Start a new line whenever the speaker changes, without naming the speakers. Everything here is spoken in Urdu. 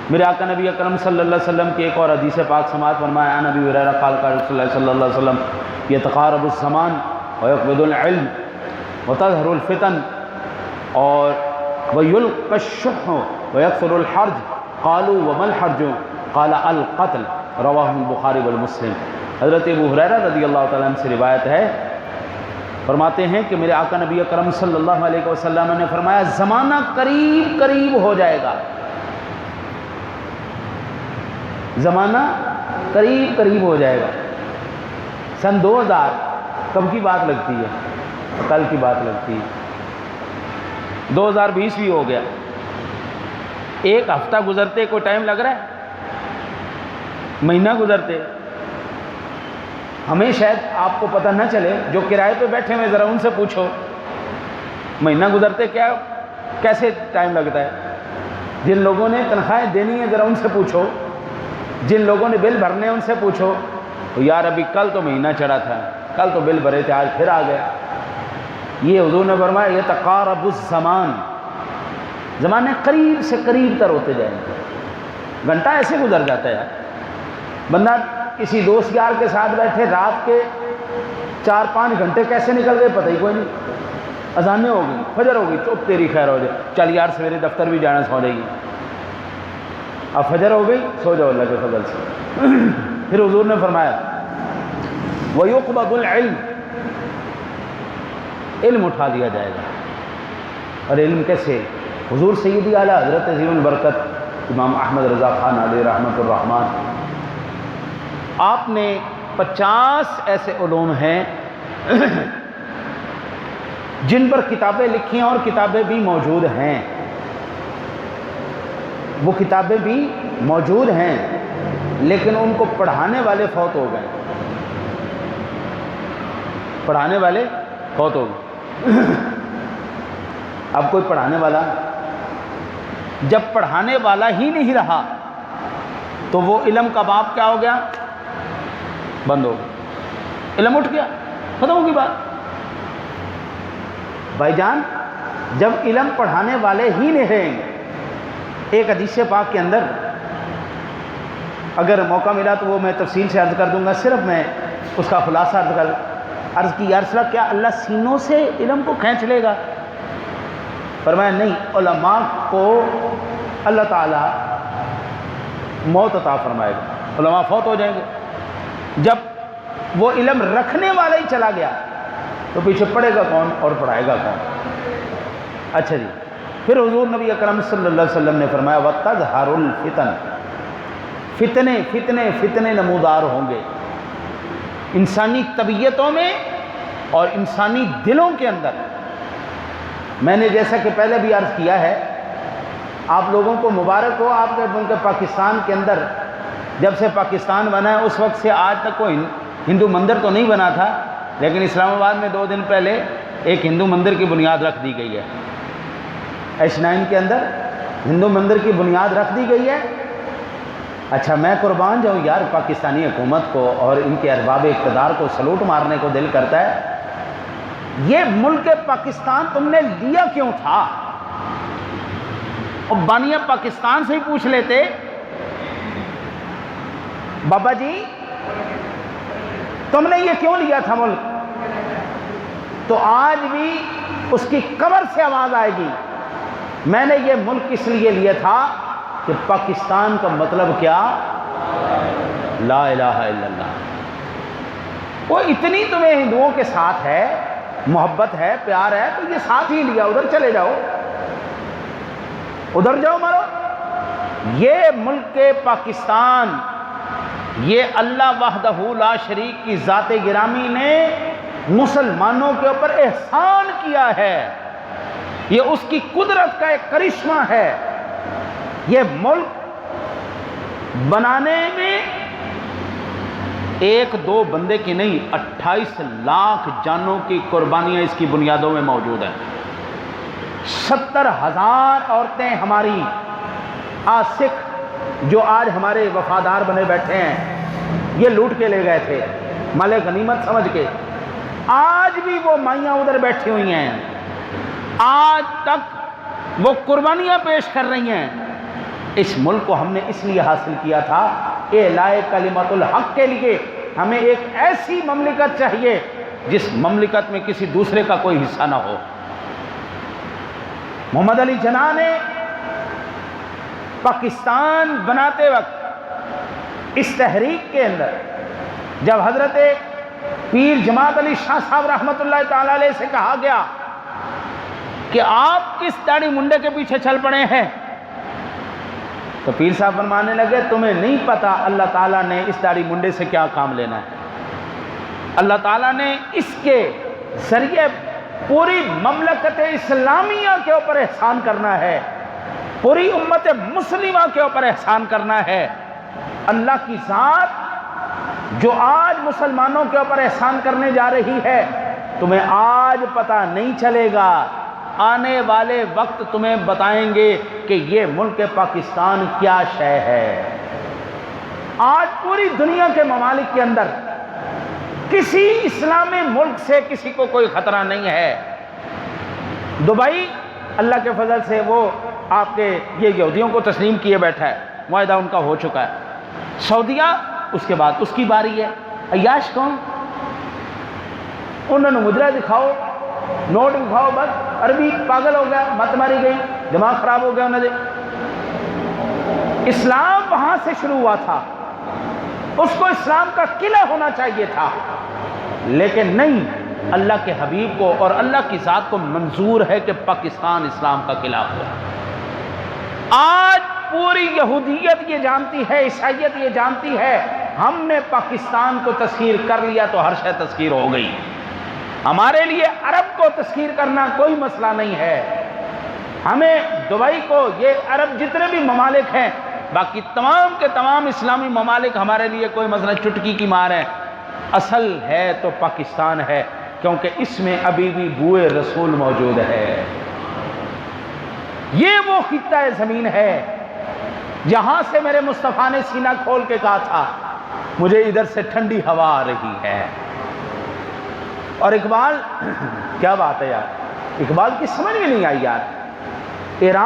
میرے آقا نبی اکرم صلی اللہ علیہ وسلم کی ایک اور حدیث پاک سماعت فرمایا، عن ابی ہریرہ قال قال رسول اللہ صلی اللہ علیہ وسلم یتقارب الزمان ویقبض العلم وتظہر الفتن اور ویلقى الشح ویکثر الحرج قالوا وما الحرج قال القتل رواہ البخاری والمسلم۔ حضرت ابو ہریرہ رضی اللہ تعالیٰ عنہ سے روایت ہے، فرماتے ہیں کہ میرے آقا نبی اکرم صلی اللہ علیہ وسلم نے فرمایا زمانہ قریب قریب ہو جائے گا، زمانہ قریب قریب ہو جائے گا۔ سن 2000 کب کی بات لگتی ہے؟ کل کی بات لگتی ہے۔ 2020 بھی ہو گیا، ایک ہفتہ گزرتے کوئی ٹائم لگ رہا ہے؟ مہینہ گزرتے؟ ہمیں شاید آپ کو پتہ نہ چلے، جو کرائے پہ بیٹھے ہوئے ذرا ان سے پوچھو مہینہ گزرتے کیا کیسے ٹائم لگتا ہے۔ جن لوگوں نے تنخواہیں دینی ہیں ذرا ان سے پوچھو، جن لوگوں نے بل بھرنے ہیں ان سے پوچھو، یار ابھی کل تو مہینہ چڑھا تھا، کل تو بل بھرے تھے، آج پھر آ گیا۔ یہ حضور نے فرمایا یتقارب الزمان، زمانے قریب سے قریب تر ہوتے جائیں گے۔ گھنٹہ ایسے گزر جاتا ہے یار، بندہ کسی دوست یار کے ساتھ بیٹھے رات کے 4-5 گھنٹے کیسے نکل گئے پتہ ہی کوئی نہیں۔ اذانیں ہو گئی، فجر ہو گئی، چپ تیری خیر ہو جائے، چل یار سویرے دفتر بھی جانا، سو جائیے۔ اب فجر ہو گئی، سو جاؤ اللہ کے فضل سے۔ پھر حضور نے فرمایا وَيُقْبَضُ الْعِلْمِ، علم اٹھا لیا جائے گا۔ اور علم کیسے؟ حضور سیدی اعلیٰ حضرت عظیم البرکت امام احمد رضا خان علیہ رحمۃ الرحمن، آپ نے 50 ایسے علوم ہیں جن پر کتابیں لکھی ہیں اور کتابیں بھی موجود ہیں، وہ کتابیں بھی موجود ہیں لیکن ان کو پڑھانے والے فوت ہو گئے، پڑھانے والے فوت ہو گئے۔ اب کوئی پڑھانے والا، جب پڑھانے والا ہی نہیں رہا تو وہ علم کا باب کیا ہو گیا؟ بند ہو گیا، علم اٹھ گیا، ختم ہوگی بات۔ بھائی جان جب علم پڑھانے والے ہی نہیں رہیں گے، ایک حدیث پاک کے اندر اگر موقع ملا تو وہ میں تفصیل سے عرض کر دوں گا، صرف میں اس کا خلاصہ عرض کی، یا رسول اللہ کیا اللہ سینوں سے علم کو کھینچ لے گا؟ فرمایا نہیں، علماء کو اللہ تعالیٰ موت عطا فرمائے گا، علماء فوت ہو جائیں گے۔ جب وہ علم رکھنے والا ہی چلا گیا تو پیچھے پڑھے گا کون اور پڑھائے گا کون؟ اچھا جی، پھر حضور نبی اکرم صلی اللہ علیہ وسلم نے فرمایا وَتَظْهَرُ الْفِتَنِ، فتنے فتنے فتنے نمودار ہوں گے انسانی طبیعتوں میں اور انسانی دلوں کے اندر۔ میں نے جیسا کہ پہلے بھی عرض کیا ہے، آپ لوگوں کو مبارک ہو، آپ کے ملک پاکستان کے اندر جب سے پاکستان بنا ہے اس وقت سے آج تک کوئی ہندو مندر تو نہیں بنا تھا، لیکن اسلام آباد میں 2 دن پہلے ایک ہندو مندر کی بنیاد رکھ دی گئی ہے۔ H9 کے اندر ہندو مندر کی بنیاد رکھ دی گئی ہے۔ اچھا میں قربان جاؤں یار، پاکستانی حکومت کو اور ان کے ارباب اقتدار کو سلوٹ مارنے کو دل کرتا ہے۔ یہ ملک پاکستان تم نے لیا کیوں تھا؟ اور بانیہ پاکستان سے ہی پوچھ لیتے، بابا جی تم نے یہ کیوں لیا تھا ملک؟ تو آج بھی اس کی قبر سے آواز آئے گی، میں نے یہ ملک اس لیے لیا تھا کہ پاکستان کا مطلب کیا؟ لا الہ الا اللہ۔ وہ اتنی تمہیں ہندوؤں کے ساتھ ہے، محبت ہے، پیار ہے، تو یہ ساتھ ہی لیا، ادھر چلے جاؤ، ادھر جاؤ مرو۔ یہ ملک پاکستان، یہ اللہ وحدہ لا شریک کی ذات گرامی نے مسلمانوں کے اوپر احسان کیا ہے، یہ اس کی قدرت کا ایک کرشمہ ہے۔ یہ ملک بنانے میں 1-2 بندے کی نہیں، 28 لاکھ جانوں کی قربانیاں اس کی بنیادوں میں موجود ہیں۔ 70,000 عورتیں ہماری سکھ جو آج ہمارے وفادار بنے بیٹھے ہیں، یہ لوٹ کے لے گئے تھے مال غنیمت سمجھ کے، آج بھی وہ مائیاں ادھر بیٹھی ہوئی ہیں، آج تک وہ قربانیاں پیش کر رہی ہیں۔ اس ملک کو ہم نے اس لیے حاصل کیا تھا، اعلاء کلمت الحق کے لیے۔ ہمیں ایک ایسی مملکت چاہیے جس مملکت میں کسی دوسرے کا کوئی حصہ نہ ہو۔ محمد علی جناح نے پاکستان بناتے وقت اس تحریک کے اندر جب حضرت پیر جماعت علی شاہ صاحب رحمۃ اللہ تعالی علیہ سے کہا گیا کہ آپ کس داڑھی منڈے کے پیچھے چل پڑے ہیں، تو پیر صاحب فرمانے لگے تمہیں نہیں پتا اللہ تعالیٰ نے اس داڑھی منڈے سے کیا کام لینا ہے۔ اللہ تعالیٰ نے اس کے ذریعے پوری مملکت اسلامیہ کے اوپر احسان کرنا ہے، پوری امت مسلمہ کے اوپر احسان کرنا ہے۔ اللہ کی ذات جو آج مسلمانوں کے اوپر احسان کرنے جا رہی ہے، تمہیں آج پتہ نہیں چلے گا، آنے والے وقت تمہیں بتائیں گے کہ یہ ملک پاکستان کیا شے ہے۔ آج پوری دنیا کے ممالک کے اندر کسی اسلامی ملک سے کسی کو کوئی خطرہ نہیں ہے۔ دبئی اللہ کے فضل سے وہ آپ کے یہ یہودیوں کو تسلیم کیے بیٹھا ہے، معاہدہ ان کا ہو چکا ہے۔ سعودیہ اس کے بعد اس کی باری ہے۔ عیاش کون؟ انہوں نے مدرا دکھاؤ، نوٹ دکھاؤ، بس عربی پاگل ہو گیا، مت ماری گئی، دماغ خراب ہو گیا انہوں نے۔ اسلام وہاں سے شروع ہوا تھا، اس کو اسلام کا قلعہ ہونا چاہیے تھا، لیکن نہیں، اللہ کے حبیب کو اور اللہ کی ذات کو منظور ہے کہ پاکستان اسلام کا قلعہ ہو۔ آج پوری یہودیت یہ جانتی ہے، عیسائیت یہ جانتی ہے، ہم نے پاکستان کو تسخیر کر لیا تو ہر شے تسخیر ہو گئی۔ ہمارے لیے عرب کو تسخیر کرنا کوئی مسئلہ نہیں ہے۔ ہمیں دبئی کو، یہ عرب جتنے بھی ممالک ہیں، باقی تمام کے تمام اسلامی ممالک ہمارے لیے کوئی مسئلہ چٹکی کی مار ہے۔ اصل ہے تو پاکستان ہے، کیونکہ اس میں ابھی بھی بوئے رسول موجود ہے۔ یہ وہ خطہ زمین ہے جہاں سے میرے مصطفیٰ نے سینہ کھول کے کہا تھا مجھے ادھر سے ٹھنڈی ہوا آ رہی ہے۔ اور اقبال، کیا بات ہے یار، اقبال کی سمجھ میں نہیں آئی یار۔ ایران